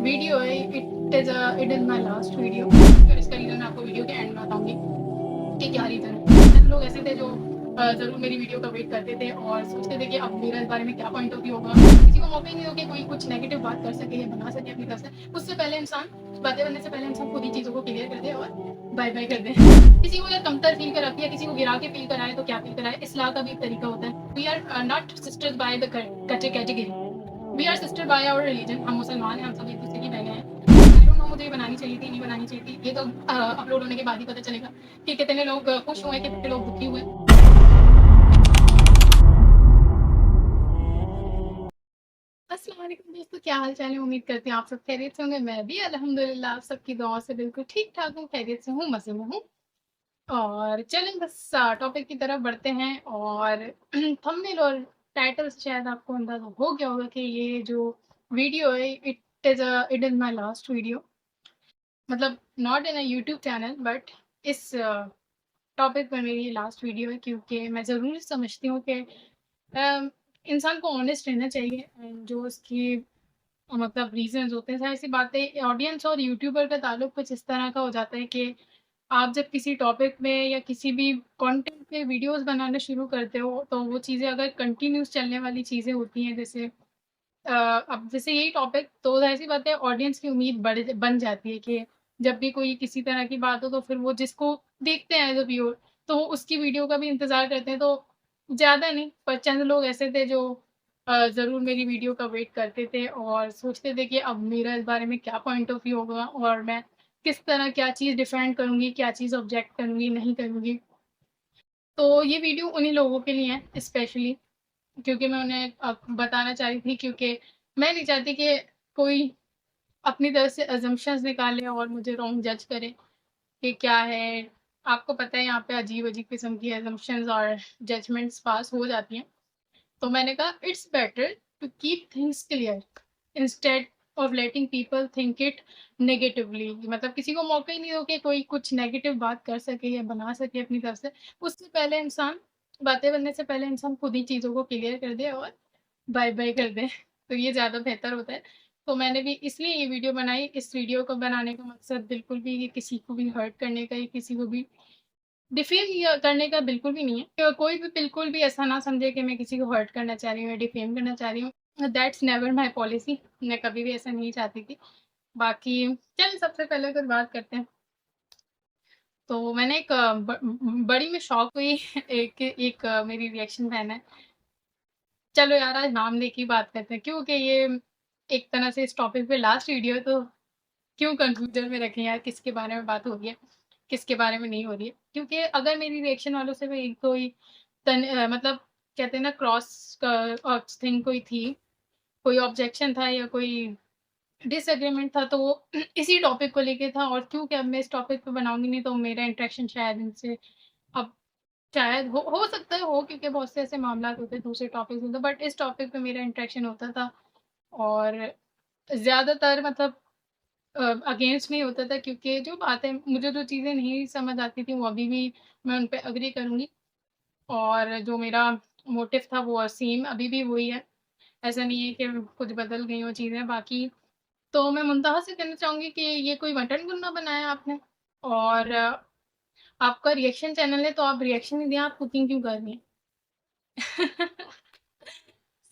Video है, it is my last video और इसका रीज़न मैं आपको वीडियो के एंड में बताऊँगी कि क्या रीज़न है। चंद लोग ऐसे थे जो ज़रूर मेरी वीडियो का वेट करते थे और सोचते थे कि अब मेरा इस बारे में क्या पॉइंट ऑफ व्यू होगा। किसी को मौका ही नहीं दो कि कोई कुछ नेगेटिव बात कर सके या बना सके अपनी तरफ से। उससे पहले इंसान बातें करने से पहले इंसान खुद ही चीज़ों को क्लियर कर दे और बाय-बाय कर दे। किसी को या कमतर फ़ील कराती है, किसी को गिरा के फ़ील कराए तो क्या फ़ील कराए, इस्लाह का भी एक तरीका होता है। We are not sisters by the category. We are sister by our religion. हम मुसलमान हैं, हम सब एक दूसरे की बहनें हैं। आई डोंट नो मुझे ये बनानी चाहिए थी, नहीं बनानी चाहिए थी। ये तो अपलोड होने के बाद ही पता चलेगा कि कितने लोग खुश हुए, कितने लोग दुखी हुए। अस्सलाम वालेकुम दोस्तों, क्या हाल चाल है? उम्मीद करती हूँ आप सब खैरियत से होंगे। मैं भी अल्हम्दुलिल्लाह आप सबकी दुआओं से बिल्कुल ठीक ठाक हूँ, खैरियत से हूँ, मज़े में हूँ। और चलें बस टॉपिक की तरफ बढ़ते हैं और थंबनेल और टाइटल से शायद आपको अंदाज़ा हो गया होगा कि ये जो वीडियो है it is my last video. मतलब not in a YouTube channel but इस टॉपिक पर मेरी ये लास्ट वीडियो है क्योंकि मैं ज़रूर समझती हूँ कि इंसान को ऑनेस्ट रहना चाहिए एंड जो उसकी मतलब रीज़न्स होते हैं, ज़ाहिर-सी बात है ऑडियंस और यूट्यूबर का ताल्लुक कुछ इस तरह का हो जाता है कि आप जब किसी टॉपिक में या किसी भी कंटेंट पे वीडियोज़ बनाना शुरू करते हो, तो वो चीज़ें अगर कंटिन्यूअस चलने वाली चीज़ें होती हैं जैसे अब जैसे यही टॉपिक तो ज़ाहिर-सी बात है ऑडियंस की उम्मीद बन जाती है कि जब भी कोई किसी तरह की बात हो तो फिर वो जिसको देखते हैं एज़ अ व्यूअर तो वो उसकी वीडियो का भी इंतज़ार करते हैं। तो ज़्यादा नहीं पर चंद लोग ऐसे थे जो ज़रूर मेरी वीडियो का वेट करते थे और सोचते थे कि अब मेरा इस बारे में क्या पॉइंट ऑफ व्यू होगा और मैं किस तरह क्या चीज़ डिफेंड करूँगी, क्या चीज़ ऑब्जेक्ट करूँगी, नहीं करूँगी। तो ये वीडियो उन्हीं लोगों के लिए है स्पेशली क्योंकि मैं उन्हें बताना चाह रही थी क्योंकि मैं नहीं चाहती कि कोई अपनी तरफ से असम्पशन्स निकाले और मुझे रॉन्ग जज करे कि क्या है। आपको पता है यहाँ पे अजीब-अजीब किस्म की असम्पशन्स और जजमेंट्स पास हो जाती हैं। तो मैंने कहा it's better to keep things clear instead of letting people think it negatively. मतलब किसी को मौका ही नहीं दो कि कोई कुछ नेगेटिव बात कर सके या बना सके अपनी तरफ से। उससे पहले इंसान बातें करने से पहले इंसान खुद ही चीज़ों को क्लियर कर दे और बाय-बाय कर दें, तो ये ज़्यादा बेहतर होता है। तो मैंने भी इसलिए ये वीडियो बनाई। इस वीडियो को बनाने का मकसद बिल्कुल भी ये किसी को भी हर्ट करने का या किसी को भी डिफ़ेम या करने का बिल्कुल भी नहीं है। कोई भी बिल्कुल भी ऐसा ना समझे कि मैं किसी को हर्ट करना चाह रही हूँ या डिफ़ेम करना चाह रही हूँ। That's never my policy. मैं कभी भी ऐसा नहीं चाहती थी। बाकी चलिए सबसे पहले कुछ बात करते हैं। तो मैंने एक बड़ी मैं शॉक हुई एक एक मेरी रिएक्शन फैन है। चलो यार आज नाम लेके ही बात करते हैं क्योंकि ये एक तरह से इस टॉपिक पे लास्ट वीडियो है तो क्यों कंफ्यूजन में रखें यार किसके बारे में बात हो रही है, किसके बारे में नहीं हो रही है। क्योंकि अगर मेरी रिएक्शन वालों से भी कोई मतलब कहते हैं ना क्रॉस थिंग कोई थी, कोई ऑब्जेक्शन था या कोई डिसएग्रीमेंट था तो वो इसी टॉपिक को लेके था और क्योंकि अब मैं इस टॉपिक पे बनाऊँगी नहीं तो मेरा इंटरेक्शन शायद इनसे अब शायद हो सकता है हो क्योंकि बहुत से ऐसे मामलात होते हैं दूसरे टॉपिक्स में तो बट इस टॉपिक पे मेरा इंटरेक्शन होता था और ज़्यादातर मतलब अगेंस्ट नहीं होता था क्योंकि जो बातें मुझे जो चीज़ें नहीं समझ आती थी वो अभी भी मैं उन पे एग्री करूँगी और जो मेरा मोटिव था वो सेम अभी भी वही है। ऐसा नहीं है कि कुछ बदल गई हो चीज़ें बाकी तो मैं मुंतहा से कहना चाहूँगी कि ये कोई मटन गुन्ना बनाया आपने और आपका रिएक्शन चैनल है तो आप रिएक्शन ही दें, आप कुकिंग क्यों कर रही हैं?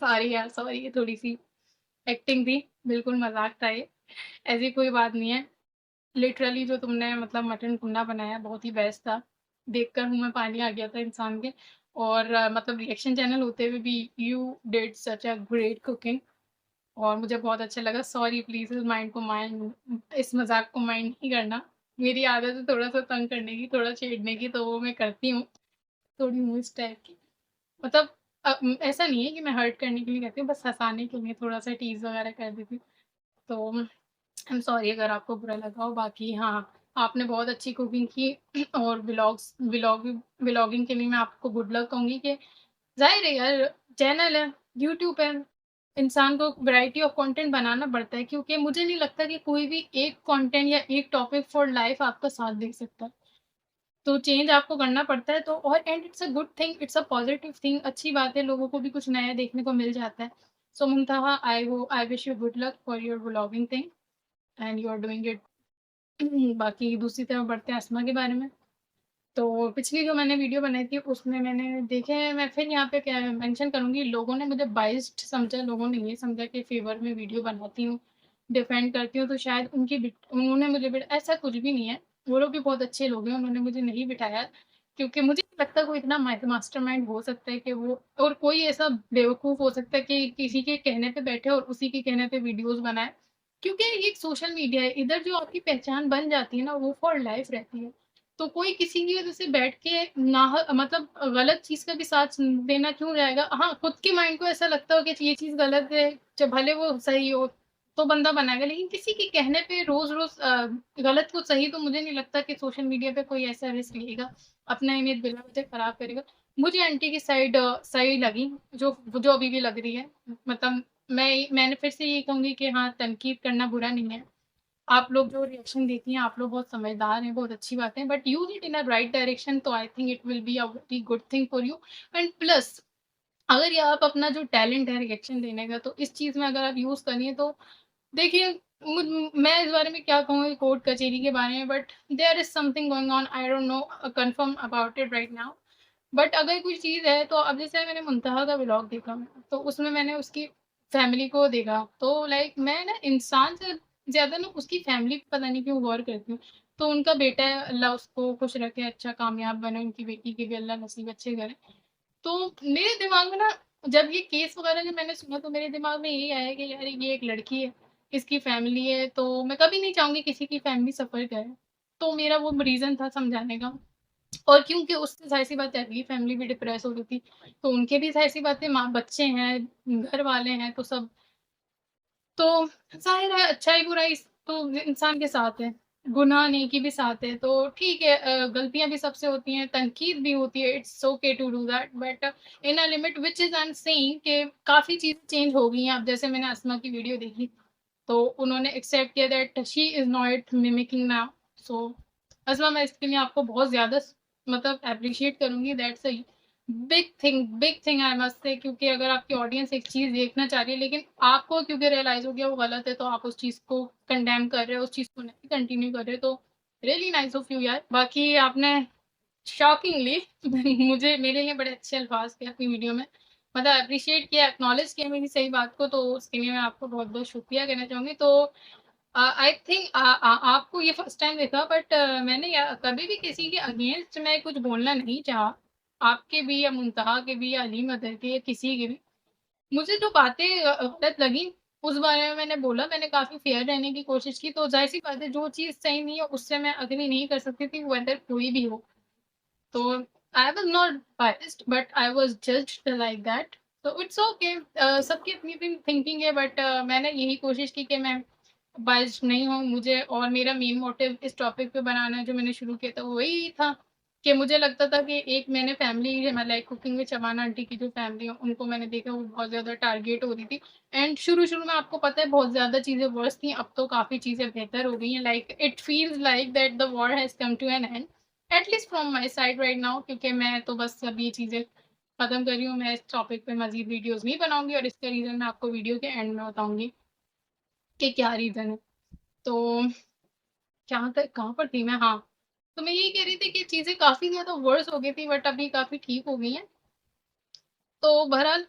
सॉरी यार सॉरी ये थोड़ी-सी एक्टिंग थी, बिल्कुल मज़ाक था ये, ऐसी कोई बात नहीं है। लिटरली जो तुमने मतलब मटन कुन्ना बनाया बहुत ही बेस्ट था। देखकर मुँह में पानी आ गया था इंसान के और मतलब रिएक्शन चैनल होते हुए भी you did such a great cooking और मुझे बहुत अच्छा लगा। सॉरी प्लीज़ इस मज़ाक को माइंड नहीं करना। मेरी आदत है थोड़ा-सा तंग करने की, थोड़ा छेड़ने की तो वो मैं करती हूँ, थोड़ी हूँ इस टाइप की। मतलब ऐसा नहीं है कि मैं हर्ट करने के लिए कहती हूँ, बस हँसाने के लिए थोड़ा-सा टीज़ वगैरह कर देती हूँ। तो आई एम सॉरी अगर आपको बुरा लगा हो। बाकी हाँ, आपने बहुत अच्छी कुकिंग की और व्लॉगिंग के लिए मैं आपको गुड लक कहूँगी कि ज़ाहिर है यार चैनल है, यूट्यूब है, इंसान को वैरायटी ऑफ कंटेंट बनाना पड़ता है क्योंकि मुझे नहीं लगता कि कोई भी एक कंटेंट या एक टॉपिक फॉर लाइफ आपका साथ दे सकता है। तो चेंज आपको करना पड़ता है तो और and it's a good thing, it's a positive thing, अच्छी बात है, लोगों को भी कुछ नया देखने को मिल जाता है। So Mumtaha I wish you good luck for your vlogging thing. And you are doing it. बाकी दूसरी तरफ बढ़ते हैं अस्मा के बारे में। तो पिछली जो मैंने वीडियो बनाई थी उसमें मैंने देखे हैं, मैं फिर यहाँ पे क्या मेंशन करूँगी, लोगों ने मुझे बाइस्ड समझा, लोगों ने ये समझा कि फेवर में वीडियो बनाती हूँ, डिफेंड करती हूँ, तो शायद उन्होंने मुझे ऐसा कुछ भी नहीं है। वो लोग भी बहुत अच्छे लोग हैं, उन्होंने मुझे नहीं बिठाया क्योंकि मुझे नहीं लगता कोई इतना मास्टरमाइंड हो सकता है कि वो, और कोई ऐसा बेवकूफ़ हो सकता है कि किसी के कहने पे बैठे और उसी के कहने पे वीडियोज़ बनाए। क्योंकि ये सोशल मीडिया है, इधर जो आपकी पहचान बन जाती है ना, वो फॉर लाइफ रहती है। तो कोई किसी की वजह से बैठ के मतलब गलत चीज़ का भी साथ देना क्यों जाएगा? हाँ, खुद के माइंड को ऐसा लगता हो कि ये चीज़ गलत है, भले वो सही हो, तो बंदा बनाएगा, लेकिन किसी के कहने पे रोज़-रोज़ गलत को सही, तो मुझे नहीं लगता कि सोशल मीडिया पे कोई ऐसा रिस्क लेगा, अपना इमेज बिना वजह खराब करेगा। मुझे आंटी की साइड सही लगी, जो जो अभी भी लग रही है। मतलब मैंने फिर से ये कहूँगी कि हाँ, तनकीद करना बुरा नहीं है। आप लोग जो रिएक्शन देती हैं, आप लोग बहुत समझदार हैं, बहुत अच्छी बात है, but use it in a right direction, तो I think it will be a very good thing for you. And plus अगर ये आप अपना जो टैलेंट है रिएक्शन देने का, तो इस चीज़ में अगर आप यूज़ करिए तो देखिए, मैं इस बारे में क्या कहूँ कोर्ट कचहरी के बारे में, but there is something going on, I don't know confirm about it right now. But अगर कोई चीज़ है तो अब जैसे मैंने मुंतहा का व्लॉग देखा, तो उसमें मैंने उसकी फैमिली को देखा, तो लाइक मैं ना इंसान से ज़्यादा ना उसकी फैमिली पे पता नहीं क्यों गौर करती हूँ। तो उनका बेटा है, अल्लाह उसको खुश रखे, अच्छा कामयाब बने, उनकी बेटी के भी अल्लाह नसीब अच्छे करे। तो मेरे दिमाग में ना, जब ये केस वगैरह जब मैंने सुना, तो मेरे दिमाग में यही आया कि यार ये एक लड़की है, इसकी फैमिली है, तो मैं कभी नहीं चाहूँगी किसी की फैमिली सफ़र करे। तो मेरा वो रीज़न था समझाने का। और क्योंकि उससे ज़ाहिर-सी बात है अगली फैमिली भी डिप्रेस हो रही थी, तो उनके भी ज़ाहिर-सी बात है माँ बच्चे हैं, घर वाले हैं, तो सब, तो ज़ाहिर है अच्छाई-बुराई तो इंसान के साथ है, गुनाह नेकी भी साथ है, तो ठीक है, गलतियाँ भी सबसे होती हैं, तनकीद भी होती है, it's okay to do that, but in a limit, which is I am saying कि काफ़ी चीज़ें चेंज हो गई हैं। अब जैसे मैंने अस्मा की वीडियो देखी, तो उन्होंने एक्सेप्ट किया that she is not mimicking now. So Asma, मैं इसके लिए आपको बहुत ज़्यादा मतलब एप्रिशिएट करूँगी, that's a big thing I must say, क्योंकि अगर आपकी ऑडियंस एक चीज़ देखना चाह रही है, लेकिन आपको क्योंकि रियलाइज़ हो गया वो गलत है, तो आप उस चीज़ को कंडेम कर रहे हो, उस चीज़ को नहीं कंटिन्यू कर रहे हो, तो रियली नाइस ऑफ यू यार। बाकी आपने शॉकिंगली मुझे मेरे लिए बड़े अच्छे अल्फाज थे अपनी वीडियो में, मतलब अप्रिशिएट किया, एक्नॉलेज किया मेरी सही बात को, तो उसके लिए मैं आपको बहुत बहुत शुक्रिया कहना चाहूँगी। तो आई थिंक आपको ये फर्स्ट टाइम देखा, बट मैंने कभी भी किसी के अगेंस्ट मैं कुछ बोलना नहीं चाहा, आपके भी या मुंतहा के भी या अली मदर के या किसी के भी। मुझे जो बातें गलत लगी, उस बारे में मैंने बोला, मैंने काफ़ी फेयर रहने की कोशिश की, तो ज़ाहिर सी बात है जो चीज़ सही नहीं है उससे मैं अग्री नहीं कर सकती थी, वेदर कोई भी हो। तो I was not biased, but I was judged like that. तो इट्स ओके, सबकी अपनी-अपनी थिंकिंग है, बट मैंने यही कोशिश की कि मैं बायस्ड नहीं हूँ। मुझे और मेरा मेन मोटिव इस टॉपिक पे बनाना जो मैंने शुरू किया था, वो वही था कि मुझे लगता था कि एक मैंने फैमिली मैं लाइक कुकिंग में शबाना आंटी की जो फैमिली है, उनको मैंने देखा वो बहुत ज़्यादा टारगेट हो रही थी। एंड शुरू-शुरू में आपको पता है बहुत ज़्यादा चीज़ें वर्स्ट थी, अब तो काफ़ी चीज़ें बेहतर हो गई हैं। Like it feels like that the war has come to an end, at least from my side right now, क्योंकि मैं तो बस अब ये चीज़ें खत्म कर रही हूँ। मैं इस टॉपिक पे मज़ीद वीडियोज़ नहीं बनाऊँगी, और इसका रीज़न मैं आपको वीडियो के एंड में बताऊँगी कि क्या रीज़न है। तो जहाँ तक कहाँ पर थी मैं? हाँ, तो मैं यही कह रही थी कि चीज़ें काफ़ी ज़्यादा वर्स हो गई थी, बट अभी काफ़ी ठीक हो गई हैं। तो बहरहाल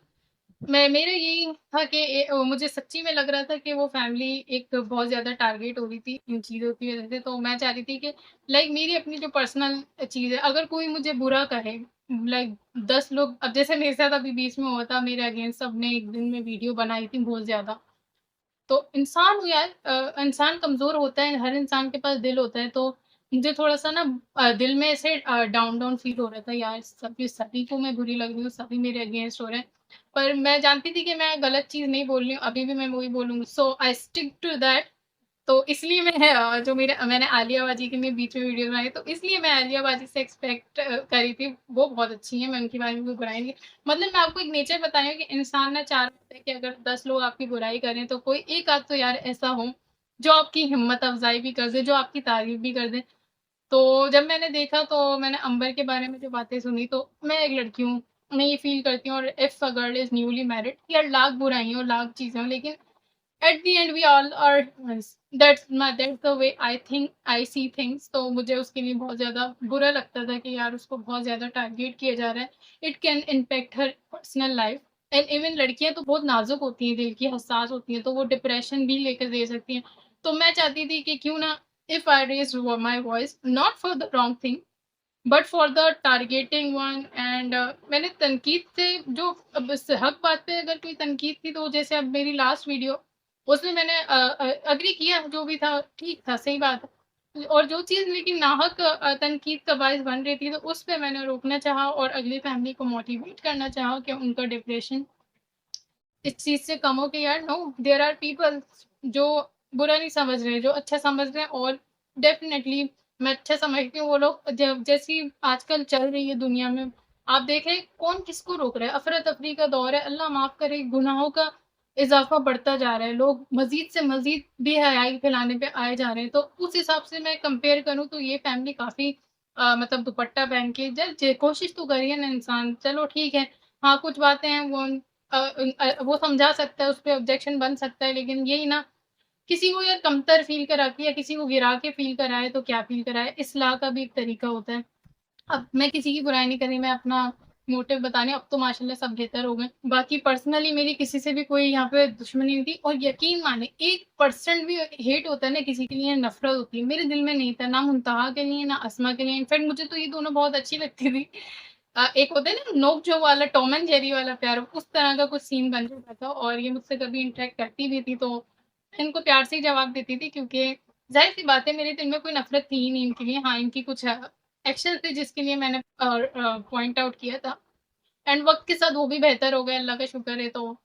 मेरा यही था कि मुझे सच्ची में लग रहा था कि वो फैमिली एक बहुत ज़्यादा टारगेट हो रही थी इन चीज़ों की वज़ह से, तो मैं चाह रही थी कि लाइक मेरी अपनी जो पर्सनल चीज़ है, अगर कोई मुझे बुरा कहे, लाइक 10 लोग, अब जैसे मेरे साथ अभी बीच में हुआ था, मेरे अगेंस्ट सबने एक दिन में वीडियो बनाई थी बहुत ज़्यादा। तो इंसान हूँ यार, इंसान कमज़ोर होता है, हर इंसान के पास दिल होता है, तो मुझे थोड़ा-सा ना दिल में ऐसे डाउन फ़ील हो रहा था यार, सभी को मैं बुरी लग रही हूँ, सभी मेरे अगेंस्ट हो रहे हैं। पर मैं जानती थी कि मैं गलत चीज़ नहीं बोल रही हूँ, अभी भी मैं वही बोलूँगी, सो आई स्टिक टू दैट। तो इसलिए मैं जो मैंने आलिया बाजी की मैं बीच में वीडियो बनाई, तो इसलिए मैं आलिया बाजी से एक्सपेक्ट करी थी, वो बहुत अच्छी हैं, मैं उनके बारे में कोई बुराई नहीं, मतलब मैं आपको एक नेचर बता रही हूँ कि इंसान ना चाह रहा है कि अगर 10 लोग आपकी बुराई करें, तो कोई एक आध तो यार ऐसा हो, जो आपकी हिम्मत अफ़ज़ाई भी कर दे, जो आपकी तारीफ़ भी कर दे। तो जब मैंने देखा, तो मैंने अंबर के बारे में जो बातें सुनी, तो मैं एक लड़की हूँ, मैं ये फ़ील करती हूँ, और if a girl is newly married, यार लाख बुराइयाँ और लाख चीज़ें हों, लेकिन at the end we all are, that's the way I think I see things. तो मुझे उसके लिए बहुत ज़्यादा बुरा लगता था कि यार उसको बहुत ज़्यादा टारगेट किया जा रहा है, it can impact her personal life. And even लड़कियां तो बहुत नाजुक होती हैं, दिल की हसास होती हैं, तो वो डिप्रेशन भी लेकर दे सकती हैं। तो मैं चाहती थी कि क्यों ना, if I raise my voice not for the wrong thing but for the targeting one, and मैंने तनकीद से जो, अब इस हक बात पे अगर कोई तनकीद थी, तो जैसे अब मेरी लास्ट वीडियो, उसमें मैंने अग्री किया, जो भी था ठीक था, सही बात है। और जो चीज़ लेकिन नाहक तनकीद का बायस बन रही थी, तो उस पे मैंने रोकना चाहा और अगली फैमिली को मोटिवेट करना चाहा कि उनका डिप्रेशन इस चीज़ से कम हो कि यार नो, देयर आर पीपल जो बुरा नहीं समझ रहे, जो अच्छा समझ रहे हैं। और डेफ़िनेटली मैं अच्छा समझती हूँ वो लोग, जब जैसी आजकल चल रही है दुनिया में, आप देख रहे हैं कौन किसको रोक रहा है, अफ़रा-तफ़री का दौर है, अल्लाह माफ़ करे, गुनाहों का इज़ाफ़ा बढ़ता जा रहा है, लोग मज़ीद से मज़ीद बेहयाई फैलाने पे आए जा रहे हैं। तो उस हिसाब से मैं कंपेयर करूँ तो ये फैमिली काफ़ी मतलब दुपट्टा पहन के कोशिश तो करिए ना इंसान, चलो ठीक है, हाँ, कुछ बातें हैं वो वो समझा सकता है, उसपे ऑब्जेक्शन बन सकता है, लेकिन यही ना, किसी को यार कमतर फ़ील करा के या किसी को गिरा के फ़ील कराए तो क्या फ़ील कराए, इस्लाह का भी एक तरीका होता है। अब मैं किसी की बुराई नहीं कर रही, मैं अपना मोटिव बता रही हूँ, अब तो माशाल्लाह सब बेहतर हो गए। बाकी पर्सनली मेरी किसी से भी कोई यहाँ पे दुश्मनी नहीं थी, और यकीन माने 1% भी हेट होता है ना, किसी के लिए नफ़रत होती है, मेरे दिल में नहीं था, ना मुंतहा के लिए, ना अस्मा के लिए। इनफैक्ट मुझे तो ये दोनों बहुत अच्छी लगती थी। एक होता है ना नोक-झोंक वाला, टॉम एंड जेरी वाला प्यार, उस तरह का कुछ सीन बन जाता था, और ये मुझसे कभी इंटरैक्ट करती भी थी, तो मैं इनको प्यार से ही जवाब देती थी, क्योंकि ज़ाहिर-सी बात है मेरे दिल में कोई नफ़रत थी ही नहीं इनके लिए। हाँ, इनकी कुछ एक्शन थे जिसके लिए मैंने पॉइंट आउट किया था, एंड वक़्त के साथ वो भी बेहतर हो गए, अल्लाह का शुक्र है। तो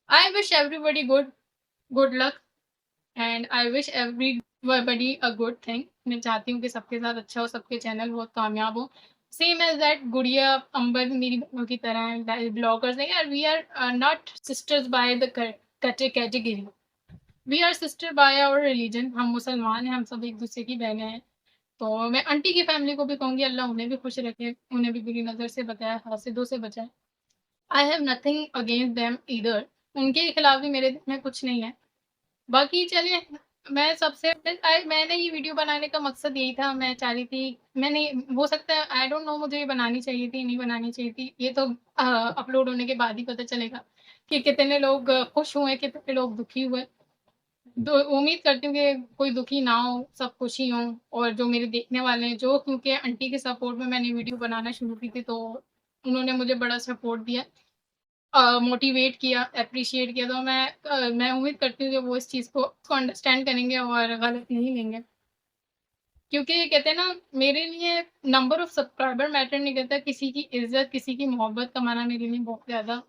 I wish everybody good luck, and I wish everybody a good thing. मैं चाहती हूँ कि सबके साथ अच्छा हो, सबके चैनल बहुत कामयाब हो। सेम एज़ दैट गुड़िया, अंबर भी मेरी बहनों की तरह हैं, ब्लॉगर्स हैं यार, we are not sisters by the category, we are sister by our religion. हम मुसलमान हैं, हम सब एक-दूसरे की बहनें हैं। तो मैं आंटी की फैमिली को भी कहूँगी अल्लाह उन्हें भी खुश रखे, उन्हें भी बुरी नज़र से बचाए, हासिदों से बचाए। I have nothing against them either, उनके खिलाफ भी मेरे दिल में कुछ नहीं है। बाकी चलिए, मैं सबसे मैंने ये वीडियो बनाने का मकसद यही था, मैं चाह रही थी, मैंने, हो सकता है आई डोंट नो मुझे ये बनानी चाहिए थी, नहीं बनानी चाहिए थी, ये तो अपलोड होने के बाद ही पता चलेगा कि कितने लोग खुश हुए, कितने लोग दुखी हुए। तो उम्मीद करती हूँ कि कोई दुखी ना हो, सब खुशी हों, और जो मेरे देखने वाले हैं, जो, क्योंकि आंटी के सपोर्ट में मैंने वीडियो बनाना शुरू की थी, तो उन्होंने मुझे बड़ा सपोर्ट दिया, मोटिवेट किया, एप्रिशिएट किया, तो मैं उम्मीद करती हूँ कि वो इस चीज़ को अंडरस्टैंड करेंगे और गलत नहीं लेंगे। क्योंकि ये कहते हैं ना, मेरे लिए नंबर ऑफ सब्सक्राइबर मैटर नहीं करता, किसी की इज़्ज़त, किसी की मोहब्बत कमाना मेरे लिए बहुत ज़्यादा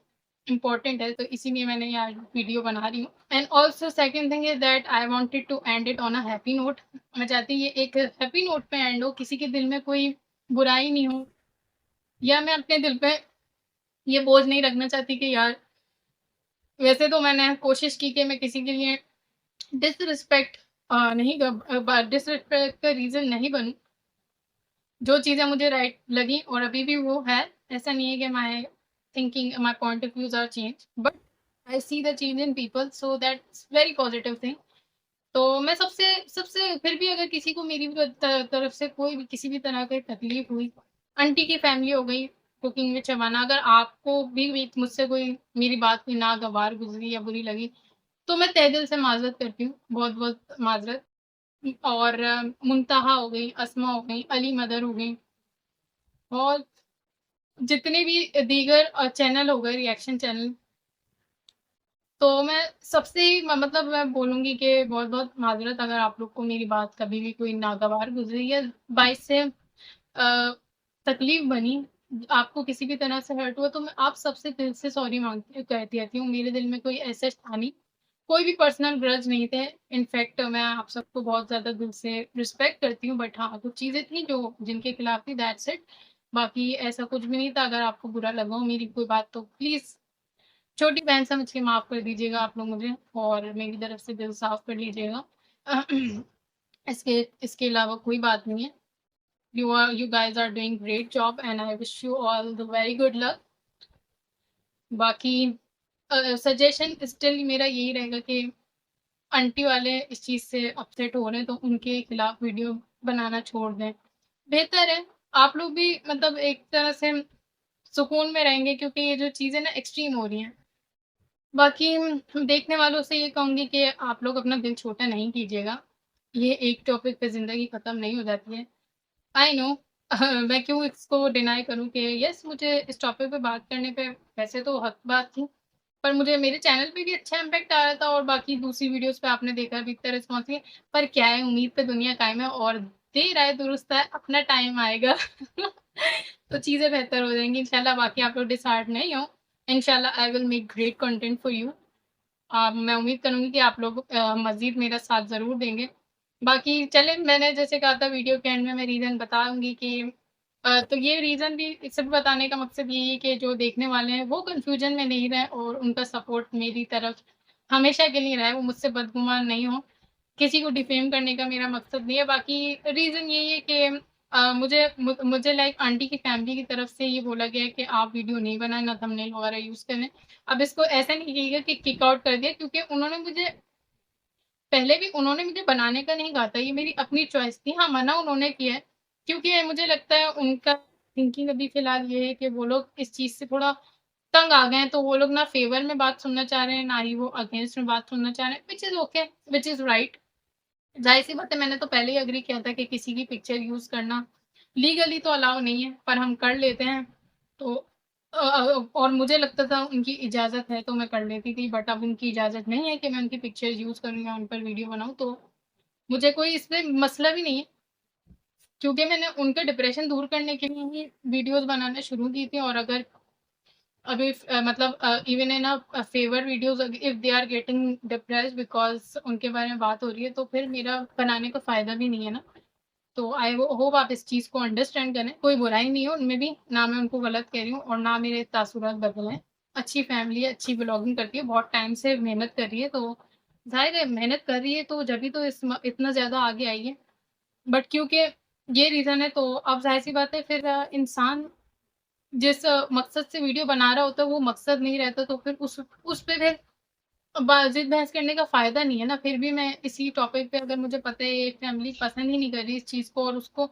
इम्पोर्टेंट है, तो इसीलिए मैंने ये आज वीडियो बना रही हूँ। And also second thing is that I wanted to end it on a happy note. मैं चाहती हूँ ये एक हैप्पी नोट पे एंड हो, किसी के दिल में कोई बुराई नहीं हो, या मैं अपने दिल पे ये बोझ नहीं रखना चाहती कि यार, वैसे तो मैंने कोशिश की कि मैं किसी के लिए डिसरिस्पेक्ट नहीं डिसरिस्पेक्ट का रीज़न नहीं बनूँ। जो चीज़ें मुझे राइट लगी और अभी भी वो है, ऐसा नहीं है कि my thinking, my point of views are changed, but I see the change in people, so that's very positive thing. तो मैं सबसे सबसे फिर भी अगर किसी को मेरी तरफ से कोई भी किसी भी तरह की तकलीफ हुई, आंटी की फैमिली हो गई, कुकिंग में शबाना, अगर आपको भी मुझसे कोई मेरी बात कोई नागवार गुजरी या बुरी लगी, तो मैं तहे दिल से माजरत करती हूँ, बहुत बहुत माजरत। और मुंतहा हो गई, अस्मा हो गई, अली मदर हो गई, और जितने भी दीगर चैनल हो गए, रिएक्शन चैनल, तो मैं सबसे ही मतलब मैं बोलूँगी कि बहुत-बहुत माज़रत अगर आप लोग को मेरी बात कभी भी कोई नागवार गुज़री या बाइस से तकलीफ़ बनी, आपको किसी भी तरह से हर्ट हुआ, तो मैं आप सबसे दिल से सॉरी माँगती कहती रहती हूँ। मेरे दिल में कोई ऐसा था नहीं, कोई भी पर्सनल ग्रज नहीं थे। इनफैक्ट मैं आप सबको बहुत ज़्यादा दिल से रिस्पेक्ट करती हूँ, बट हाँ, कुछ चीज़ें थी जो जिनके खिलाफ थी, दैट्स इट। बाकी ऐसा कुछ भी नहीं था, अगर आपको बुरा लगा हो मेरी कोई बात, तो प्लीज़ छोटी बहन समझ के माफ़ कर दीजिएगा आप लोग मुझे, और मेरी तरफ से दिल साफ़ कर लीजिएगा। इसके इसके अलावा कोई बात नहीं है। You guys are doing great job and I wish you all the very good luck. बाकी सजेशन स्टिल मेरा यही रहेगा कि आंटी वाले इस चीज़ से अपसेट हो रहे हैं, तो उनके खिलाफ वीडियो बनाना छोड़ दें। बेहतर है, आप लोग भी मतलब एक तरह से सुकून में रहेंगे, क्योंकि ये जो चीज़ें ना एक्सट्रीम हो रही हैं। बाकी देखने वालों से ये कहूँगी कि आप लोग अपना दिल छोटा नहीं कीजिएगा। ये एक टॉपिक पे ज़िंदगी ख़त्म नहीं हो जाती है। आई नो मैं क्यों इसको डिनाई करूँ कि यस, मुझे इस टॉपिक पे बात करने पे वैसे तो हक़ बात थी, पर मुझे मेरे चैनल पे भी अच्छा इम्पैक्ट आ रहा था और बाकी दूसरी वीडियोज़ पे आपने देखा भी इतना रिस्पॉन्स नहीं है। पर क्या है, उम्मीद पे दुनिया कायम है और देर आए दुरुस्त आए, अपना टाइम आएगा। तो चीज़ें बेहतर हो जाएँगी इंशाल्लाह। बाकी आप लोग डिसहार्ट नहीं हो। इंशाल्लाह I will make great content for you. मैं उम्मीद करूँगी कि आप लोग मज़ीद मेरा साथ ज़रूर देंगे। बाकी चलें, मैंने जैसे कहा था वीडियो के एंड में मैं रीज़न बताऊँगी कि तो ये रीज़न भी सिर्फ़ बताने का मकसद यही है कि जो देखने वाले हैं वो कन्फ्यूज़न में नहीं रहें और उनका सपोर्ट मेरी तरफ हमेशा के लिए रहे, वो मुझसे बदगुमान नहीं हों। किसी को डिफ़ेम करने का मेरा मकसद नहीं है। बाकी रीज़न यही है कि मुझे लाइक आंटी की फ़ैमिली की तरफ से ये बोला गया है कि आप वीडियो नहीं बनाएँ, ना थंबनेल वगैरह यूज़ करें। अब इसको ऐसा नहीं कहिएगा कि किक आउट कर दिया, क्योंकि उन्होंने मुझे बनाने का नहीं कहा था, ये मेरी अपनी चॉइस थी। हाँ, मना उन्होंने किया है, क्योंकि मुझे लगता है उनका थिंकिंग अभी फ़िलहाल ये है कि वो लोग इस चीज़ से थोड़ा तंग आ गए हैं, तो वो लोग ना फ़ेवर में बात सुनना चाह रहे हैं, ना ही वो अगेंस्ट में बात सुनना चाह रहे हैं, which is okay, which is right. ज़ाहिर-सी बात है, मैंने तो पहले ही एग्री किया था कि किसी की पिक्चर यूज़ करना लीगली तो अलाउ नहीं है, पर हम कर लेते हैं। तो और मुझे लगता था उनकी इजाज़त है तो मैं कर लेती थी, बट अब उनकी इजाज़त नहीं है कि मैं उनकी पिक्चर्स यूज़ करूँ या उन पर वीडियो बनाऊँ, तो मुझे कोई इसमें मसला भी नहीं है, क्योंकि मैंने उनका डिप्रेशन दूर करने के लिए ही वीडियोज़ बनाना शुरू की थी। और अगर अभी मतलब even in favour videos if they are getting depressed because उनके बारे में बात हो रही है, तो फिर मेरा बनाने का फ़ायदा भी नहीं है ना। तो आई होप आप इस चीज़ को अंडरस्टैंड करें। कोई बुराई नहीं है उनमें भी, ना मैं उनको गलत कह रही हूँ और ना मेरे तासुरात बदले हैं। अच्छी फैमिली है, अच्छी ब्लॉगिंग करती है, बहुत टाइम से मेहनत कर रही है, तो ज़ाहिर है मेहनत कर रही है तो जभी तो इतना ज़्यादा आगे आई है। बट क्योंकि ये रीज़न है, तो अब ज़ाहिर-सी बात है, फिर इंसान जिस मकसद से वीडियो बना रहा होता है वो मकसद नहीं रहता, तो फिर उस पे फिर ज़िद बहस करने का फ़ायदा नहीं है ना। फिर भी मैं इसी टॉपिक पे, अगर मुझे पता है ये फैमिली पसंद ही नहीं कर रही इस चीज़ को और उसको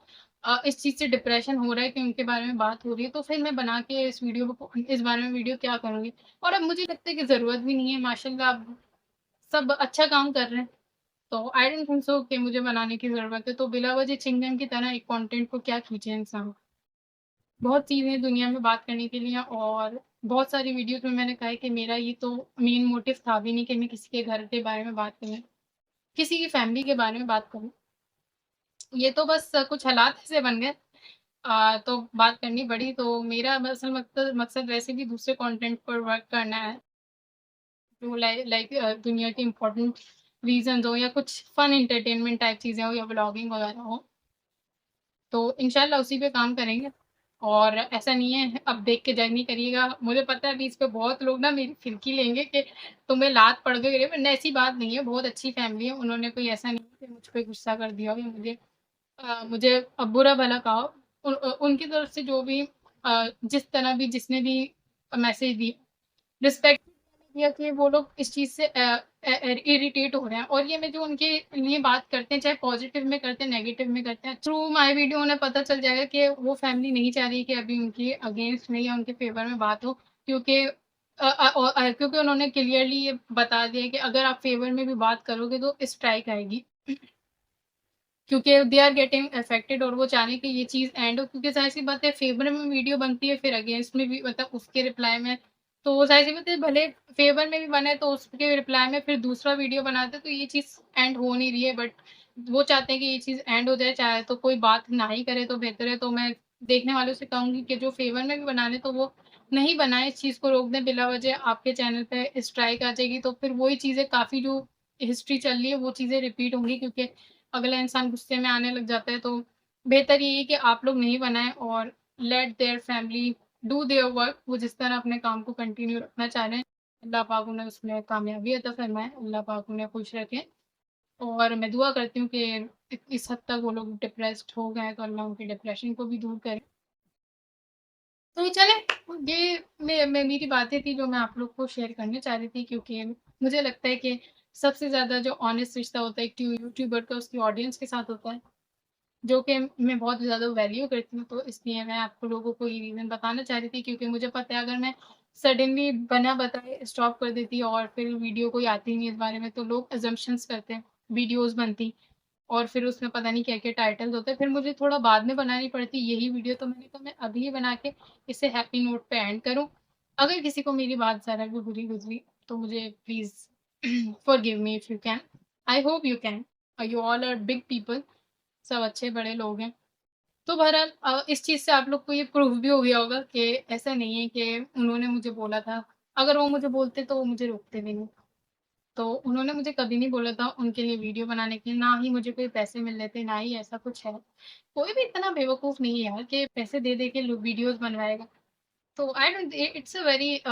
इस चीज़ से डिप्रेशन हो रहा है कि उनके बारे में बात हो रही है, तो फिर मैं बना के इस बारे में वीडियो क्या करूँगी? और अब मुझे लगता है कि ज़रूरत भी नहीं है, माशाल्लाह अब सब अच्छा काम कर रहे हैं। तो आई डोंट थिंक सो कि मुझे बनाने की ज़रूरत है। तो बिला वजह चिंगम की तरह एक कंटेंट को क्या खींचे इंसान। बहुत चीज़ें हैं दुनिया में बात करने के लिए, और बहुत सारी वीडियोज़ में मैंने कहा है कि मेरा ये तो मेन मोटिव था भी नहीं कि मैं किसी के घर के बारे में बात करूँ, किसी की फैमिली के बारे में बात करूँ। ये तो बस कुछ हालात ऐसे बन गए, तो बात करनी पड़ी। तो मेरा असल मकसद मकसद वैसे भी दूसरे कंटेंट पर वर्क करना है, जो लाइक दुनिया के इम्पोर्टेंट रीज़न्स हो या कुछ फन एंटरटेनमेंट टाइप चीज़ें हो या व्लॉगिंग वगैरह हो। तो इंशाल्लाह उसी पे काम करेंगे। और ऐसा नहीं है, अब देख के जज नहीं करिएगा। मुझे पता है अभी इस पे बहुत लोग ना मेरी फिरकी लेंगे कि तुम्हें लात पड़ गई रे, वरना ऐसी बात नहीं है, बहुत अच्छी फैमिली है। उन्होंने कोई ऐसा नहीं है कि मुझ पे गुस्सा कर दिया हो या मुझे बुरा-भला कहा हो। उनकी तरफ से जो भी जिस तरह भी जिसने भी मैसेज दी, रिस्पेक्ट दिया कि वो लोग इस चीज़ से इरिटेट हो रहे हैं, और ये मैं जो उनके लिए बात करते हैं, चाहे पॉज़िटिव में करते हैं, नेगेटिव में करते हैं, थ्रू माय वीडियो उन्हें पता चल जाएगा कि वो फैमिली नहीं चाह रही कि अभी उनके अगेंस्ट में या उनके फ़ेवर में बात हो, क्योंकि क्योंकि उन्होंने क्लियरली ये बता दिया है कि अगर आप फ़ेवर में भी बात करोगे तो स्ट्राइक आएगी। क्योंकि दे आर गेटिंग अफेक्टेड और वो चाह रहे हैं कि ये चीज़ एंड हो, क्योंकि ज़ाहिर-सी बात है, फ़ेवर में वीडियो बनती है, फिर अगेंस्ट में भी, मतलब उसके रिप्लाई में, तो ज़ाहिर-सी बात है, भले फ़ेवर में भी बने तो उसके रिप्लाई में फिर दूसरा वीडियो बनाते हैं, तो ये चीज़ एंड हो नहीं रही है। बट वो चाहते हैं कि ये चीज़ एंड हो जाए, चाहे तो कोई बात ना ही करे तो बेहतर है। तो मैं देखने वालों से कहूँगी कि जो फ़ेवर में भी बना रहे, तो वो नहीं बनाएँ, इस चीज़ को रोक दें। बिला वजह आपके चैनल पे स्ट्राइक आ जाएगी, तो फिर वही चीज़ें, काफ़ी जो हिस्ट्री चल रही है, वो चीज़ें रिपीट होंगी, क्योंकि अगला इंसान गुस्से में आने लग जाता है। तो बेहतर यही है कि आप लोग नहीं बनाएँ और let their family do their work. वो जिस तरह अपने काम को कंटिन्यू रखना चाह रहे हैं, अल्लाह पाक उन्हें उसमें कामयाबी अता फ़रमाए, अल्लाह पाक उन्हें खुश रखे। और मैं दुआ करती हूँ कि इस हद तक वो लोग डिप्रेस्ड हो गए हैं, तो अल्लाह उनके डिप्रेशन को भी दूर करे। तो चलें, ये मेरी बातें थी जो मैं आप लोग को शेयर करना चाह रही थी, क्योंकि मुझे लगता है कि सबसे ज़्यादा जो ऑनेस्ट रिश्ता होता है एक यूट्यूबर का उसकी ऑडियंस के साथ होता है, जो कि मैं बहुत ज़्यादा वैल्यू करती हूँ। तो इसलिए मैं आपको लोगों को ये रीज़न बताना चाह रही थी, क्योंकि मुझे पता है अगर मैं सडनली बिना बताए स्टॉप कर देती और फिर वीडियो कोई आती नहीं इस बारे में, तो लोग अजम्पशंस करते हैं, वीडियोज़ बनती और फिर उसमें पता नहीं क्या-क्या टाइटल्स होते हैं, फिर मुझे थोड़ा बाद में बनानी पड़ती यही वीडियो, तो मैंने कहा मैं अभी ही बना के इसे हैप्पी नोट पे एंड करूँ। अगर किसी को मेरी बात ज़रा भी बुरी गुज़री तो मुझे please forgive me if you can. I hope you can. You all are big people, सब अच्छे बड़े लोग हैं। तो बहरहाल इस चीज़ से आप लोग को ये प्रूफ भी हो गया होगा कि ऐसा नहीं है कि उन्होंने मुझे बोला था। अगर वो मुझे बोलते तो वो मुझे रोकते भी नहीं। तो उन्होंने मुझे कभी नहीं बोला था उनके लिए वीडियो बनाने के लिए, ना ही मुझे कोई पैसे मिल रहे थे, ना ही ऐसा कुछ है। कोई भी इतना बेवकूफ़ नहीं है यार कि पैसे दे-दे के लो वीडियोज़ बनवाएगा। तो I don't it's a very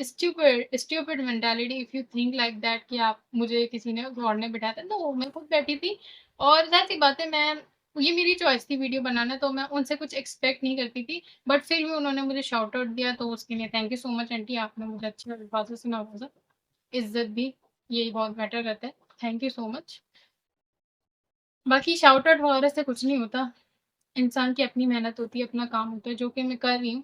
stupid mentality if you think like that कि आप मुझे किसी ने दौड़ने बिठाया था। नो, मैं खुद बैठी थी और ज़ाहिर-सी बात है मैं ये मेरी चॉइस थी वीडियो बनाना, तो मैं उनसे कुछ एक्सपेक्ट नहीं करती थी। बट फिर भी उन्होंने मुझे शाउट आउट दिया, तो उसके लिए thank you so much aunty, आपने मुझे अच्छे अल्फाज़ों से नवाज़ा। इज़्ज़त भी, यही बहुत मैटर करता है। Thank you so much. बाकी शाउट आउट वगैरह से कुछ नहीं होता। इंसान की अपनी मेहनत होती है, अपना काम होता है, जो कि मैं कर रही हूँ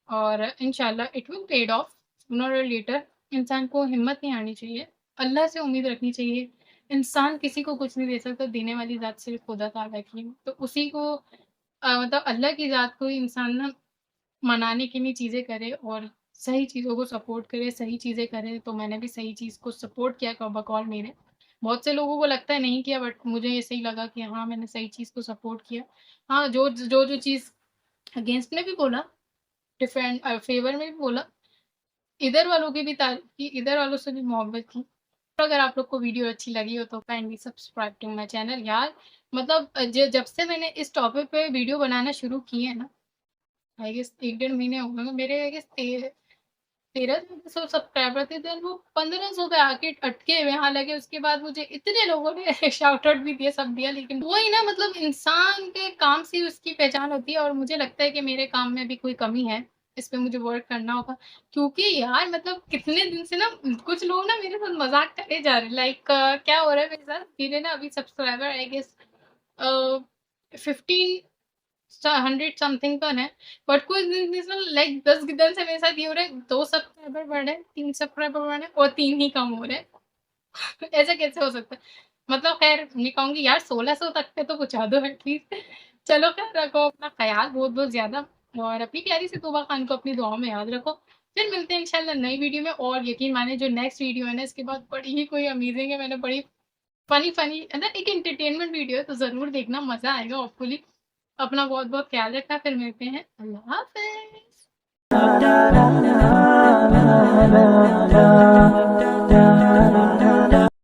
और इंशाल्लाह it will paid of sooner और लेटर। इंसान को हिम्मत नहीं हारनी चाहिए, अल्लाह से उम्मीद रखनी चाहिए। इंसान किसी को कुछ नहीं दे सकता, देने वाली ज़ात सिर्फ़ खुदा ताला की है। तो उसी को मतलब अल्लाह की ज़ात को ही इंसान ना मनाने के लिए चीज़ें करे और सही चीज़ों को सपोर्ट करे, सही चीज़ें करे। तो मैंने भी सही चीज़ को सपोर्ट किया क बकौल मेरे। बहुत से लोगों को लगता है नहीं किया, बट मुझे ऐसे ही लगा कि हाँ, मैंने सही चीज़ को सपोर्ट किया। हाँ, जो चीज़ अगेंस्ट में भी बोला, फ़ेवर में भी बोला, इधर वालों की भी तारीफ़ की, इधर वालों से भी मोहब्बत की। तो अगर आप लोग को वीडियो अच्छी लगी हो तो kindly subscribe to my channel यार। मतलब जब से मैंने इस टॉपिक पे वीडियो बनाना शुरू किए हैं ना, आई गेस 1 डेढ़ महीने हो गए हैं, मेरे आई गेस 1300 सब्सक्राइबर थे, देन वो 1500 पे आके अटके हुए हैं। हालाँकि उसके बाद मुझे इतने लोगों ने शाउट आउट भी दिया, सब दिया, लेकिन वही ना, मतलब इंसान के काम से ही उसकी पहचान होती है और मुझे लगता है कि मेरे काम में भी कोई कमी है। इस पे मुझे वर्क करना होगा, क्योंकि यार मतलब कितने दिन से ना कुछ लोग ना मेरे साथ मज़ाक करे जा रहे हैं, लाइक क्या हो रहा है मेरे साथ, मेरे ना अभी सब्सक्राइबर आई गेस 15 100 समथिंग का है। बट कुछ दिन से लाइक 10 दिन से मेरे साथ ये हो रहा है, 2 सब्सक्राइबर बढ़ रहे हैं, 3 सब्सक्राइबर बढ़ रहे हैं और 3 ही कम हो रहे हैं। ऐसा कैसे हो सकता है? मतलब ख़ैर मैं कहूँगी यार 1600 तक पे तो पहुँचा दो एटलीस्ट। चलो ख़ैर, रखो अपना ख़्याल बहुत-बहुत ज़्यादा और अपनी प्यारी सी तौबा खान को अपनी दुआओं में याद रखो। फिर मिलते हैं इंशाल्लाह नई वीडियो में, और यकीन मानिए जो नेक्स्ट वीडियो है ना, इसके बाद बड़ी ही कोई अमेज़िंग है। मैंने बड़ी फ़नी है ना, एक एंटरटेनमेंट वीडियो है, तो ज़रूर देखना, मज़ा आएगा होपफुली। अपना बहुत-बहुत ख़्याल रखना, फिर मिलते हैं। अल्लाह हाफ़िज़।